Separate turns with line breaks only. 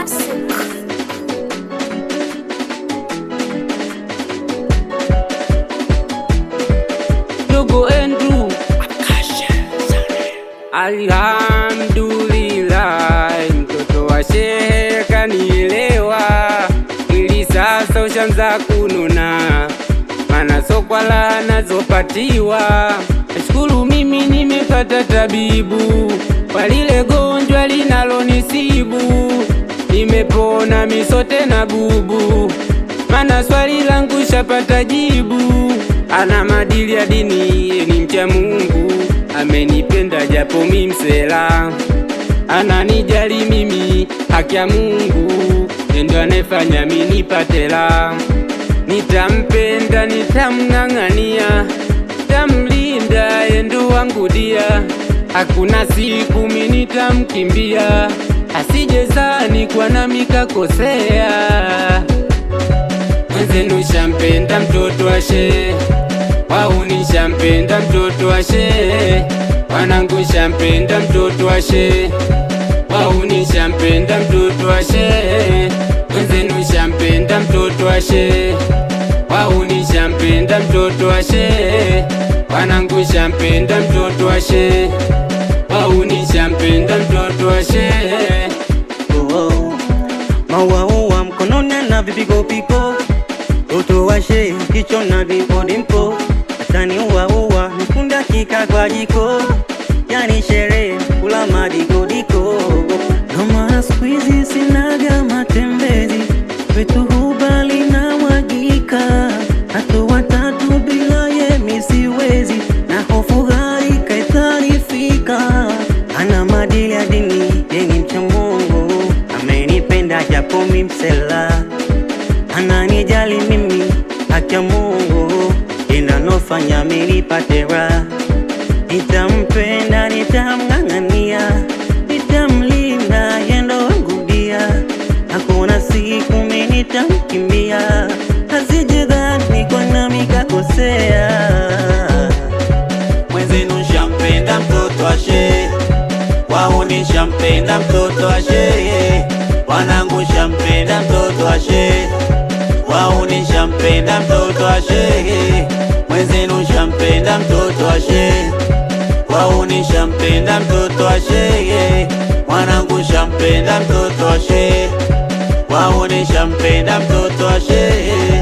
classic.
Dogo Andrew alhamdulillah, mtoto wa shehe kanielewa, ili sasa ushanza kununa, mana sokwala nazopatiwa. Nashukuru mimi nimepata tabibu kwa lile gonjwa linalonisibu, nimepona misote na bubu, mana swali langu shapata jibu. Ana madili ya dini, ni mcha Mungu, amenipenda japo mi msela, ananijali mimi, haki ya Mungu ndio anefanya mimi nipate la. Nitampenda, nitamng'ang'ania, nitamlinda, endo wangu dia, hakuna siku mimi nitamkimbia, asije zani kwa nami kakosea. Mwenzenu shampenda mtoto wa shehe, wauni shampenda mtoto wa shehe, wanangu shampenda mtoto wa shehe, wauni shampenda mtoto wa shehe. Mwenzenu shampenda mtoto wa shehe, wauni shampenda mtoto wa shehe, wanangu shampenda mtoto wa shehe, wauni shampenda mtoto wa shehe.
Maua mkononi na vipikopiko, mtoto wa shehe kichwa na dimpo, atani ua mkunda kika kwa jiko, yani sherehe kula madikodiko. Kama siku hizi sinaga matembezi, kwetu hubali na mwagika, hatu watatu bila ye misiwezi, na hofu gari kaitanifika. Ana madili ya dini, yeni mcha Mungu, amenipenda japo mi msela, ananijali mimi, haki ya Mungu inanofanya mimi nipate raha. Nitampenda, nitamng'ang'ania, nitamlinda, yendo wangu dia, hakuna siku mimi nitamkimbia, asije dhani kwa nami kakosea.
Mwenzenu shampenda mtoto wa shehe, wauni shampenda mtoto wa shehe, wanangu shampenda mtoto wa shehe, wauni shampenda mtoto wa shehe. Mwenzenu shampenda mtoto wa shehe, wauni shampenda mtoto wa shehe, wanangu shampenda mtoto wa shehe, wauni shampenda mtoto wa shehe.